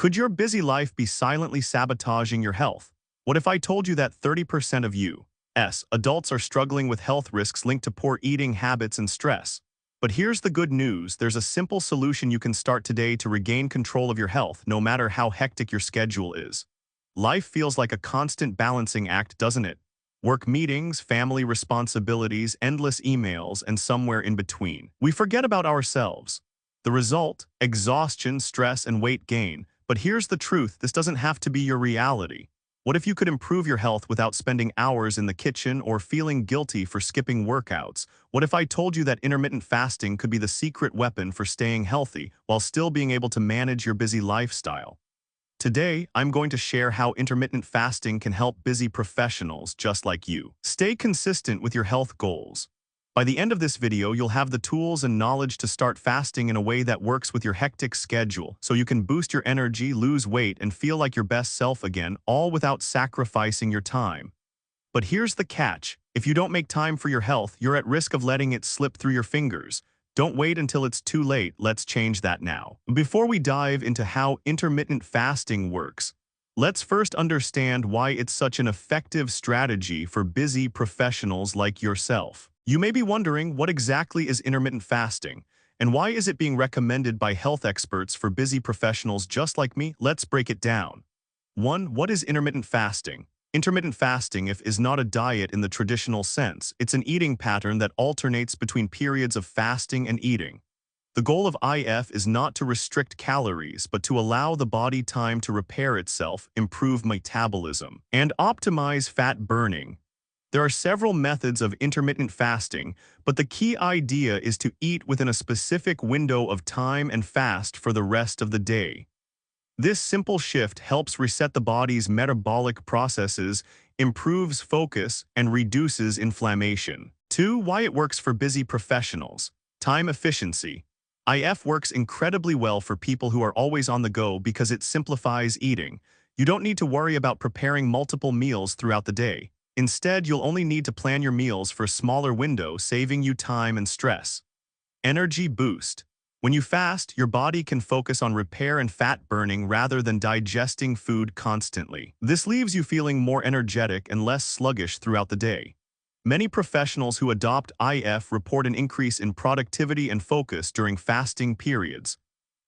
Could your busy life be silently sabotaging your health? What if I told you that 30% of U.S. adults are struggling with health risks linked to poor eating habits and stress? But here's the good news. There's a simple solution you can start today to regain control of your health, no matter how hectic your schedule is. Life feels like a constant balancing act, doesn't it? Work meetings, family responsibilities, endless emails, and somewhere in between. We forget about ourselves. The result? Exhaustion, stress, and weight gain. But here's the truth, this doesn't have to be your reality. What if you could improve your health without spending hours in the kitchen or feeling guilty for skipping workouts? What if I told you that intermittent fasting could be the secret weapon for staying healthy while still being able to manage your busy lifestyle? Today, I'm going to share how intermittent fasting can help busy professionals just like you stay consistent with your health goals. By the end of this video, you'll have the tools and knowledge to start fasting in a way that works with your hectic schedule, so you can boost your energy, lose weight, and feel like your best self again, all without sacrificing your time. But here's the catch. If you don't make time for your health, you're at risk of letting it slip through your fingers. Don't wait until it's too late. Let's change that now. Before we dive into how intermittent fasting works, let's first understand why it's such an effective strategy for busy professionals like yourself. You may be wondering, what exactly is intermittent fasting, and why is it being recommended by health experts for busy professionals just like me? Let's break it down. 1. What is intermittent fasting? Intermittent fasting is not a diet in the traditional sense. It's an eating pattern that alternates between periods of fasting and eating. The goal of IF is not to restrict calories, but to allow the body time to repair itself, improve metabolism, and optimize fat burning. There are several methods of intermittent fasting, but the key idea is to eat within a specific window of time and fast for the rest of the day. This simple shift helps reset the body's metabolic processes, improves focus, and reduces inflammation. 2. Why it works for busy professionals. Time efficiency. IF works incredibly well for people who are always on the go because it simplifies eating. You don't need to worry about preparing multiple meals throughout the day. Instead, you'll only need to plan your meals for a smaller window, saving you time and stress. Energy boost. When you fast, your body can focus on repair and fat burning rather than digesting food constantly. This leaves you feeling more energetic and less sluggish throughout the day. Many professionals who adopt IF report an increase in productivity and focus during fasting periods.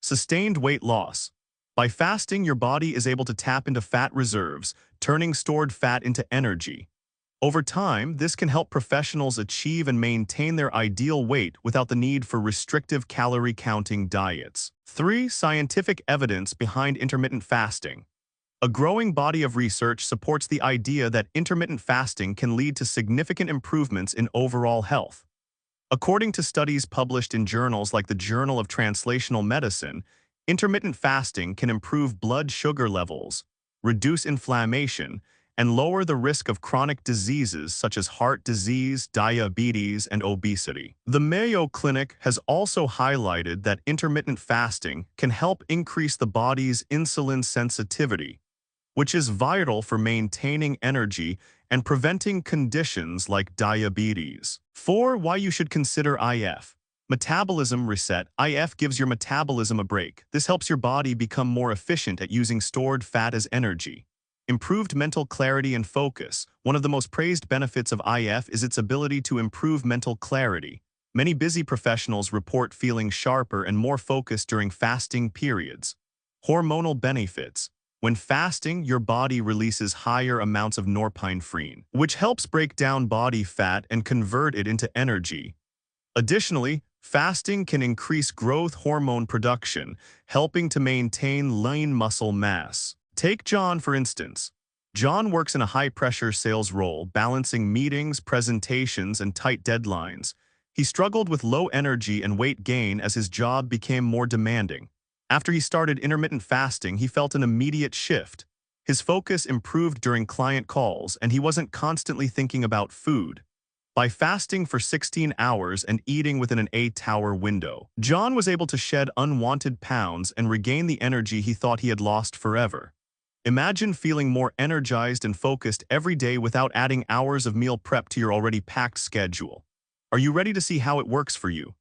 Sustained weight loss. By fasting, your body is able to tap into fat reserves, turning stored fat into energy. Over time, this can help professionals achieve and maintain their ideal weight without the need for restrictive calorie-counting diets. 3. Scientific evidence behind intermittent fasting. A growing body of research supports the idea that intermittent fasting can lead to significant improvements in overall health. According to studies published in journals like the Journal of Translational Medicine, intermittent fasting can improve blood sugar levels, reduce inflammation, and lower the risk of chronic diseases such as heart disease, diabetes, and obesity. The Mayo Clinic has also highlighted that intermittent fasting can help increase the body's insulin sensitivity, which is vital for maintaining energy and preventing conditions like diabetes. 4. Why you should consider IF. Metabolism reset. IF gives your metabolism a break. This helps your body become more efficient at using stored fat as energy. Improved mental clarity and focus. One of the most praised benefits of IF is its ability to improve mental clarity. Many busy professionals report feeling sharper and more focused during fasting periods. Hormonal benefits. When fasting, your body releases higher amounts of norepinephrine, which helps break down body fat and convert it into energy. Additionally, fasting can increase growth hormone production, helping to maintain lean muscle mass. Take John, for instance. John works in a high-pressure sales role, balancing meetings, presentations, and tight deadlines. He struggled with low energy and weight gain as his job became more demanding. After he started intermittent fasting, he felt an immediate shift. His focus improved during client calls, and he wasn't constantly thinking about food. By fasting for 16 hours and eating within an 8-hour window, John was able to shed unwanted pounds and regain the energy he thought he had lost forever. Imagine feeling more energized and focused every day without adding hours of meal prep to your already packed schedule. Are you ready to see how it works for you?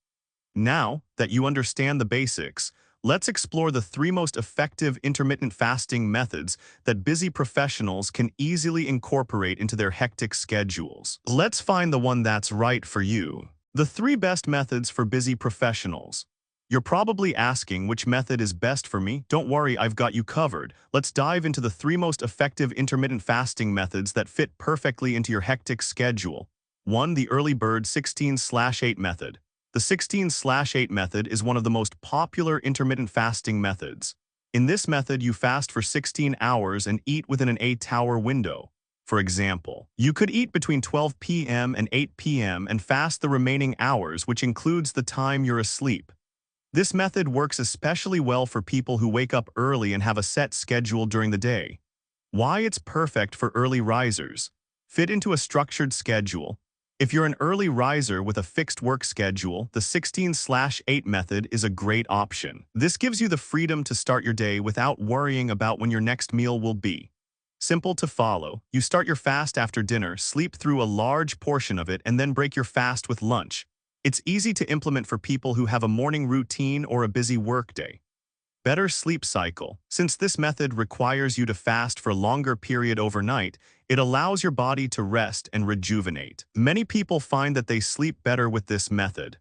Now that you understand the basics, Let's explore the 3 most effective intermittent fasting methods that busy professionals can easily incorporate into their hectic schedules. Let's find the one that's right for you. The 3 best methods for busy professionals. You're probably asking which method is best for me. Don't worry, I've got you covered. Let's dive into the 3 most effective intermittent fasting methods that fit perfectly into your hectic schedule. 1. The early bird 16/8 method. The 16/8 method is one of the most popular intermittent fasting methods. In this method, you fast for 16 hours and eat within an 8-hour window. For example, you could eat between 12 p.m. and 8 p.m. and fast the remaining hours, which includes the time you're asleep. This method works especially well for people who wake up early and have a set schedule during the day. Why it's perfect for early risers. Fit into a structured schedule. If you're an early riser with a fixed work schedule, the 16/8 method is a great option. This gives you the freedom to start your day without worrying about when your next meal will be. Simple to follow. You start your fast after dinner, sleep through a large portion of it, and then break your fast with lunch. It's easy to implement for people who have a morning routine or a busy workday. Better sleep cycle. Since this method requires you to fast for a longer period overnight, it allows your body to rest and rejuvenate. Many people find that they sleep better with this method.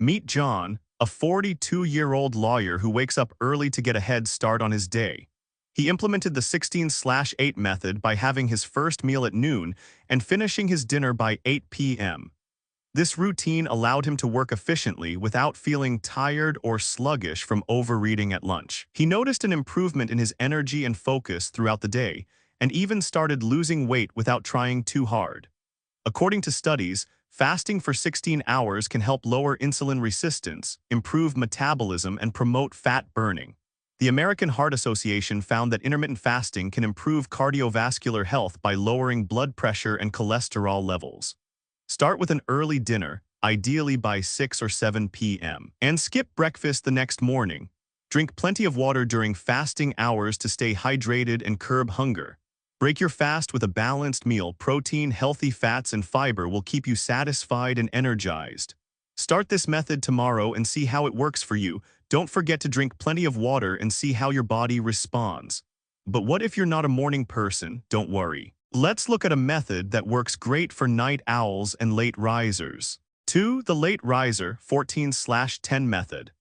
Meet John, a 42-year-old lawyer who wakes up early to get a head start on his day. He implemented the 16/8 method by having his first meal at noon and finishing his dinner by 8 p.m. This routine allowed him to work efficiently without feeling tired or sluggish from overeating at lunch. He noticed an improvement in his energy and focus throughout the day, and even started losing weight without trying too hard. According to studies, fasting for 16 hours can help lower insulin resistance, improve metabolism, and promote fat burning. The American Heart Association found that intermittent fasting can improve cardiovascular health by lowering blood pressure and cholesterol levels. Start with an early dinner, ideally by 6 or 7 p.m., and skip breakfast the next morning. Drink plenty of water during fasting hours to stay hydrated and curb hunger. Break your fast with a balanced meal. Protein, healthy fats, and fiber will keep you satisfied and energized. Start this method tomorrow and see how it works for you. Don't forget to drink plenty of water and see how your body responds. But what if you're not a morning person? Don't worry. Let's look at a method that works great for night owls and late risers. 2. The late riser 14/10 method.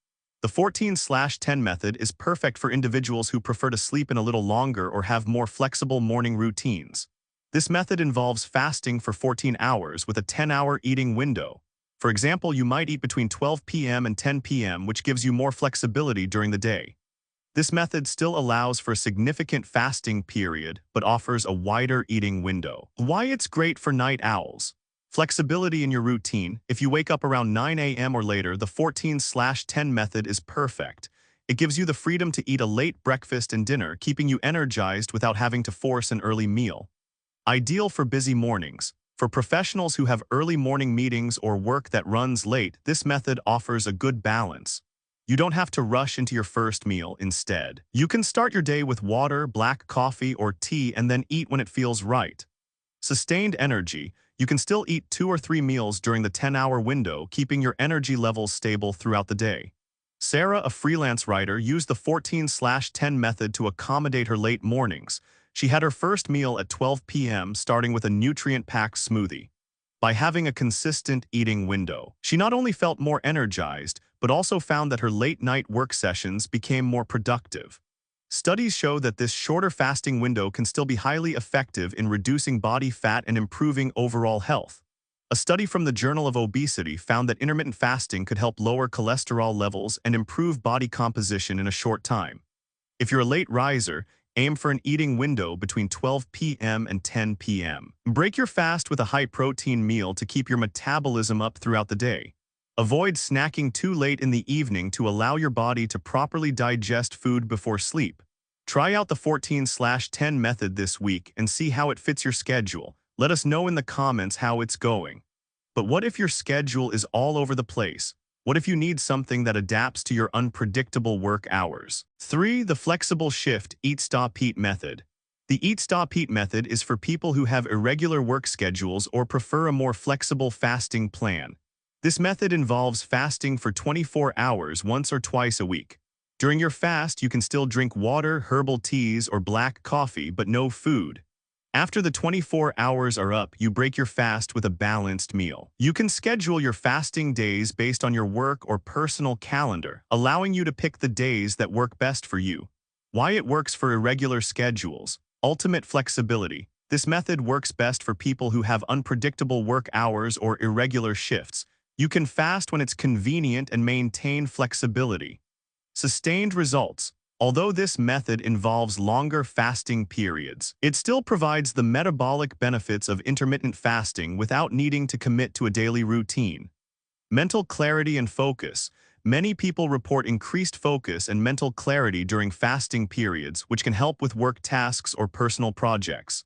The 14/10 method is perfect for individuals who prefer to sleep in a little longer or have more flexible morning routines. This method involves fasting for 14 hours with a 10-hour eating window. For example, you might eat between 12 p.m. and 10 p.m., which gives you more flexibility during the day. This method still allows for a significant fasting period, but offers a wider eating window. Why it's great for night owls. Flexibility in your routine. If you wake up around 9 a.m. or later, the 14/10 method is perfect. It gives you the freedom to eat a late breakfast and dinner, keeping you energized without having to force an early meal. Ideal for busy mornings. For professionals who have early morning meetings or work that runs late, this method offers a good balance. You don't have to rush into your first meal. Instead, you can start your day with water, black coffee, or tea and then eat when it feels right. Sustained energy. You can still eat 2 or 3 meals during the 10-hour window, keeping your energy levels stable throughout the day. Sarah, a freelance writer, used the 14/10 method to accommodate her late mornings. She had her first meal at 12 p.m., starting with a nutrient-packed smoothie. By having a consistent eating window, she not only felt more energized, but also found that her late-night work sessions became more productive. Studies show that this shorter fasting window can still be highly effective in reducing body fat and improving overall health. A study from the Journal of Obesity found that intermittent fasting could help lower cholesterol levels and improve body composition in a short time. If you're a late riser, aim for an eating window between 12 p.m. and 10 p.m. Break your fast with a high-protein meal to keep your metabolism up throughout the day. Avoid snacking too late in the evening to allow your body to properly digest food before sleep. Try out the 14/10 method this week and see how it fits your schedule. Let us know in the comments how it's going. But what if your schedule is all over the place? What if you need something that adapts to your unpredictable work hours? 3. The flexible shift eat-stop-eat method. The eat-stop-eat method is for people who have irregular work schedules or prefer a more flexible fasting plan. This method involves fasting for 24 hours once or twice a week. During your fast, you can still drink water, herbal teas, or black coffee, but no food. After the 24 hours are up, you break your fast with a balanced meal. You can schedule your fasting days based on your work or personal calendar, allowing you to pick the days that work best for you. Why it works for irregular schedules. Ultimate flexibility. This method works best for people who have unpredictable work hours or irregular shifts. You can fast when it's convenient and maintain flexibility. Sustained results. Although this method involves longer fasting periods, it still provides the metabolic benefits of intermittent fasting without needing to commit to a daily routine. Mental clarity and focus. Many people report increased focus and mental clarity during fasting periods, which can help with work tasks or personal projects.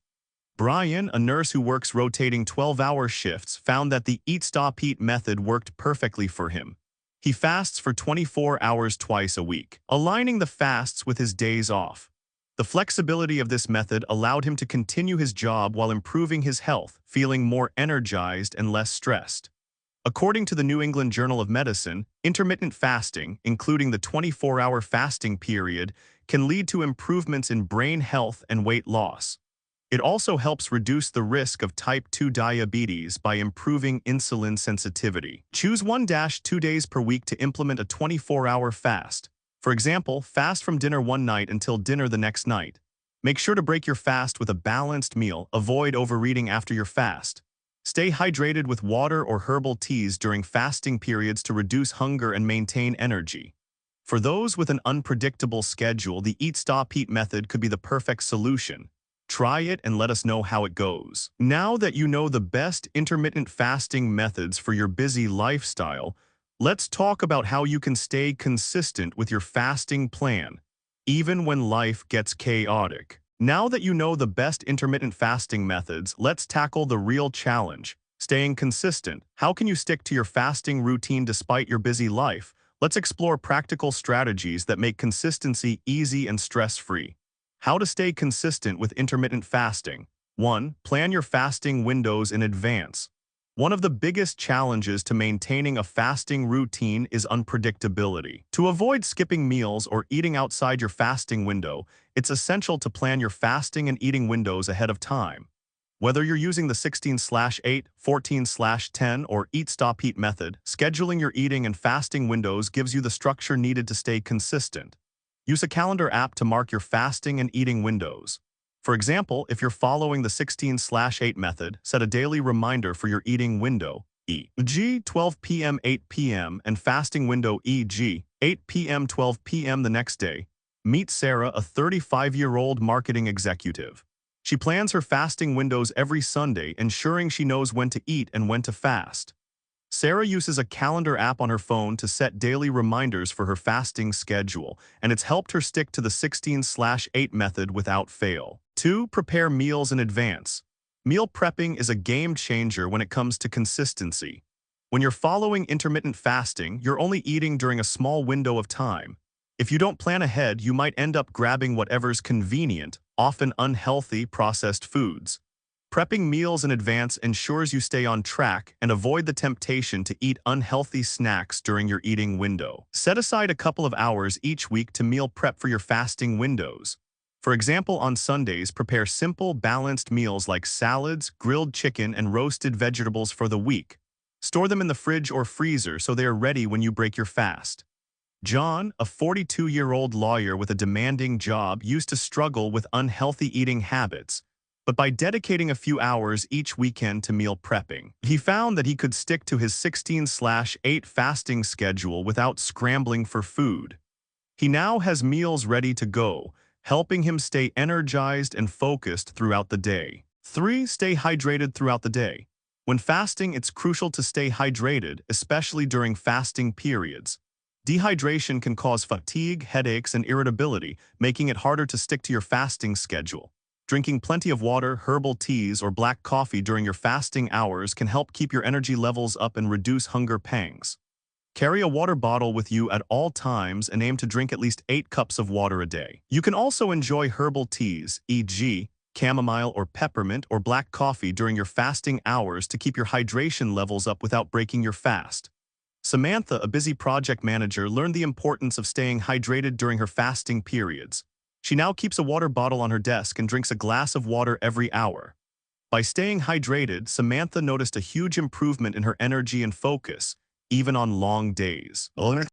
Brian, a nurse who works rotating 12-hour shifts, found that the Eat-Stop-Eat method worked perfectly for him. He fasts for 24 hours twice a week, aligning the fasts with his days off. The flexibility of this method allowed him to continue his job while improving his health, feeling more energized and less stressed. According to the New England Journal of Medicine, intermittent fasting, including the 24-hour fasting period, can lead to improvements in brain health and weight loss. It also helps reduce the risk of type 2 diabetes by improving insulin sensitivity. Choose 1-2 days per week to implement a 24-hour fast. For example, fast from dinner one night until dinner the next night. Make sure to break your fast with a balanced meal. Avoid overeating after your fast. Stay hydrated with water or herbal teas during fasting periods to reduce hunger and maintain energy. For those with an unpredictable schedule, the Eat-Stop-Eat method could be the perfect solution. Try it and let us know how it goes. Now that you know the best intermittent fasting methods for your busy lifestyle, let's talk about how you can stay consistent with your fasting plan, even when life gets chaotic. Now that you know the best intermittent fasting methods, let's tackle the real challenge, staying consistent. How can you stick to your fasting routine despite your busy life? Let's explore practical strategies that make consistency easy and stress-free. How to stay consistent with intermittent fasting. 1. Plan your fasting windows in advance. One of the biggest challenges to maintaining a fasting routine is unpredictability. To avoid skipping meals or eating outside your fasting window, it's essential to plan your fasting and eating windows ahead of time. Whether you're using the 16/8, 14/10, or Eat-Stop-Eat method, scheduling your eating and fasting windows gives you the structure needed to stay consistent. Use a calendar app to mark your fasting and eating windows. For example, if you're following the 16/8 method, set a daily reminder for your eating window, e.g. 12 p.m. 8 p.m. and fasting window e.g. 8 p.m. 12 p.m. the next day. Meet Sarah, a 35-year-old marketing executive. She plans her fasting windows every Sunday, ensuring she knows when to eat and when to fast. Sarah uses a calendar app on her phone to set daily reminders for her fasting schedule, and it's helped her stick to the 16/8 method without fail. 2. Prepare meals in advance. Meal prepping is a game changer when it comes to consistency. When you're following intermittent fasting, you're only eating during a small window of time. If you don't plan ahead, you might end up grabbing whatever's convenient, often unhealthy processed foods. Prepping meals in advance ensures you stay on track and avoid the temptation to eat unhealthy snacks during your eating window. Set aside a couple of hours each week to meal prep for your fasting windows. For example, on Sundays, prepare simple, balanced meals like salads, grilled chicken, and roasted vegetables for the week. Store them in the fridge or freezer so they are ready when you break your fast. John, a 42-year-old lawyer with a demanding job, used to struggle with unhealthy eating habits. But by dedicating a few hours each weekend to meal prepping, he found that he could stick to his 16/8 fasting schedule without scrambling for food. He now has meals ready to go, helping him stay energized and focused throughout the day. 3. Stay hydrated throughout the day. When fasting, it's crucial to stay hydrated, especially during fasting periods. Dehydration can cause fatigue, headaches, and irritability, making it harder to stick to your fasting schedule. Drinking plenty of water, herbal teas, or black coffee during your fasting hours can help keep your energy levels up and reduce hunger pangs. Carry a water bottle with you at all times and aim to drink at least 8 cups of water a day. You can also enjoy herbal teas, e.g., chamomile or peppermint or black coffee during your fasting hours to keep your hydration levels up without breaking your fast. Samantha, a busy project manager, learned the importance of staying hydrated during her fasting periods. She now keeps a water bottle on her desk and drinks a glass of water every hour. By staying hydrated, Samantha noticed a huge improvement in her energy and focus, even on long days.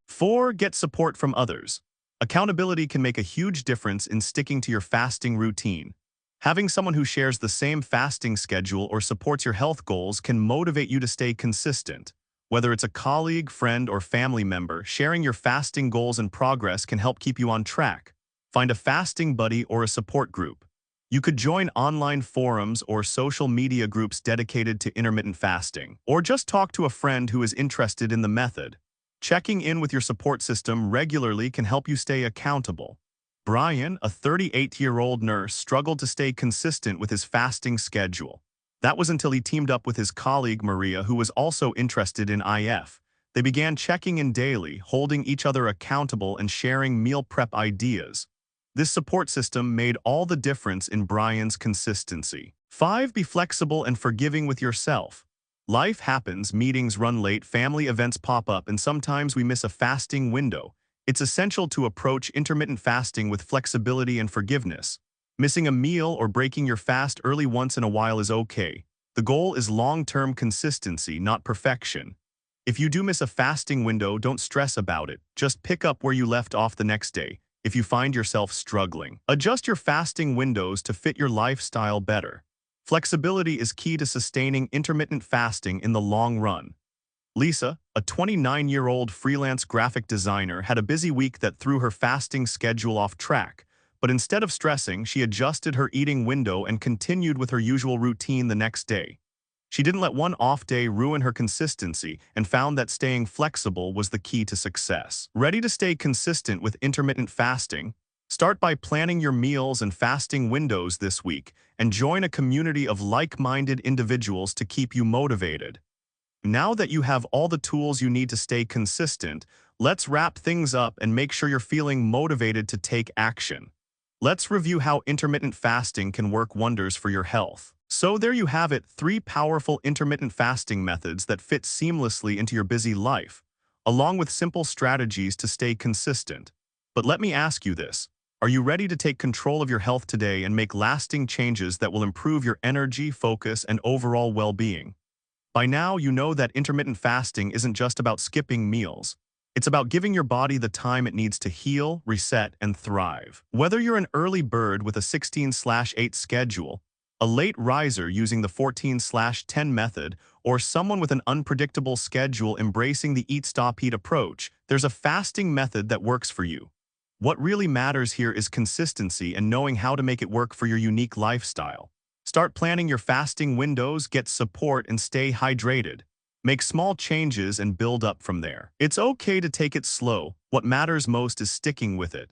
4. Get support from others. Accountability can make a huge difference in sticking to your fasting routine. Having someone who shares the same fasting schedule or supports your health goals can motivate you to stay consistent. Whether it's a colleague, friend, or family member, sharing your fasting goals and progress can help keep you on track. Find a fasting buddy or a support group. You could join online forums or social media groups dedicated to intermittent fasting, or just talk to a friend who is interested in the method. Checking in with your support system regularly can help you stay accountable. Brian, a 38-year-old nurse, struggled to stay consistent with his fasting schedule. That was until he teamed up with his colleague Maria, who was also interested in IF. They began checking in daily, holding each other accountable and sharing meal prep ideas. This support system made all the difference in Brian's consistency. 5. Be flexible and forgiving with yourself. Life happens, meetings run late, family events pop up, and sometimes we miss a fasting window. It's essential to approach intermittent fasting with flexibility and forgiveness. Missing a meal or breaking your fast early once in a while is okay. The goal is long-term consistency, not perfection. If you do miss a fasting window, don't stress about it. Just pick up where you left off the next day. If you find yourself struggling, adjust your fasting windows to fit your lifestyle better. Flexibility is key to sustaining intermittent fasting in the long run. Lisa, a 29-year-old freelance graphic designer, had a busy week that threw her fasting schedule off track. But instead of stressing, she adjusted her eating window and continued with her usual routine the next day. She didn't let one off day ruin her consistency and found that staying flexible was the key to success. Ready to stay consistent with intermittent fasting? Start by planning your meals and fasting windows this week and join a community of like-minded individuals to keep you motivated. Now that you have all the tools you need to stay consistent, let's wrap things up and make sure you're feeling motivated to take action. Let's review how intermittent fasting can work wonders for your health. So there you have it, 3 powerful intermittent fasting methods that fit seamlessly into your busy life, along with simple strategies to stay consistent. But let me ask you this. Are you ready to take control of your health today and make lasting changes that will improve your energy, focus, and overall well-being? By now, you know that intermittent fasting isn't just about skipping meals. It's about giving your body the time it needs to heal, reset, and thrive. Whether you're an early bird with a 16/8 schedule, a late riser using the 14/10 method, or someone with an unpredictable schedule embracing the eat-stop-eat approach, there's a fasting method that works for you. What really matters here is consistency and knowing how to make it work for your unique lifestyle. Start planning your fasting windows, get support, and stay hydrated. Make small changes and build up from there. It's okay to take it slow. What matters most is sticking with it.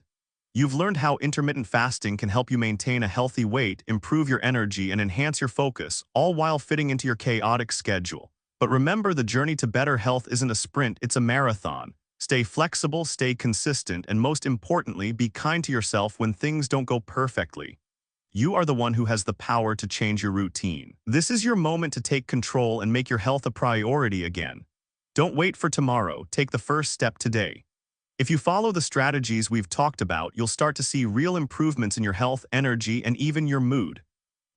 You've learned how intermittent fasting can help you maintain a healthy weight, improve your energy, and enhance your focus, all while fitting into your chaotic schedule. But remember, the journey to better health isn't a sprint, it's a marathon. Stay flexible, stay consistent, and most importantly, be kind to yourself when things don't go perfectly. You are the one who has the power to change your routine. This is your moment to take control and make your health a priority again. Don't wait for tomorrow, take the first step today. If you follow the strategies we've talked about, you'll start to see real improvements in your health, energy, and even your mood.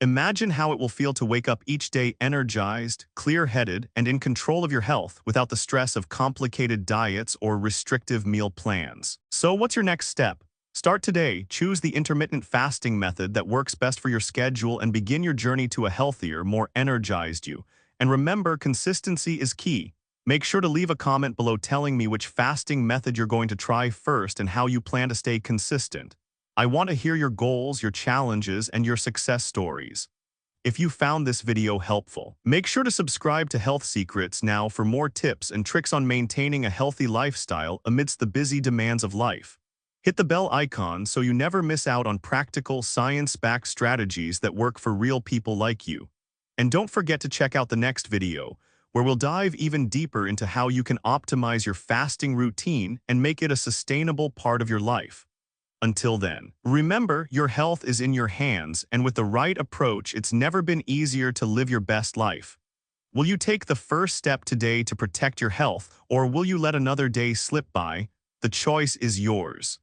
Imagine how it will feel to wake up each day energized, clear-headed, and in control of your health without the stress of complicated diets or restrictive meal plans. So what's your next step? Start today, choose the intermittent fasting method that works best for your schedule and begin your journey to a healthier, more energized you. And remember, consistency is key. Make sure to leave a comment below telling me which fasting method you're going to try first and how you plan to stay consistent. I want to hear your goals, your challenges, and your success stories. If you found this video helpful, make sure to subscribe to Health Secrets now for more tips and tricks on maintaining a healthy lifestyle amidst the busy demands of life. Hit the bell icon so you never miss out on practical, science-backed strategies that work for real people like you. And don't forget to check out the next video, where we'll dive even deeper into how you can optimize your fasting routine and make it a sustainable part of your life. Until then, remember, your health is in your hands, and with the right approach, it's never been easier to live your best life. Will you take the first step today to protect your health, or will you let another day slip by? The choice is yours.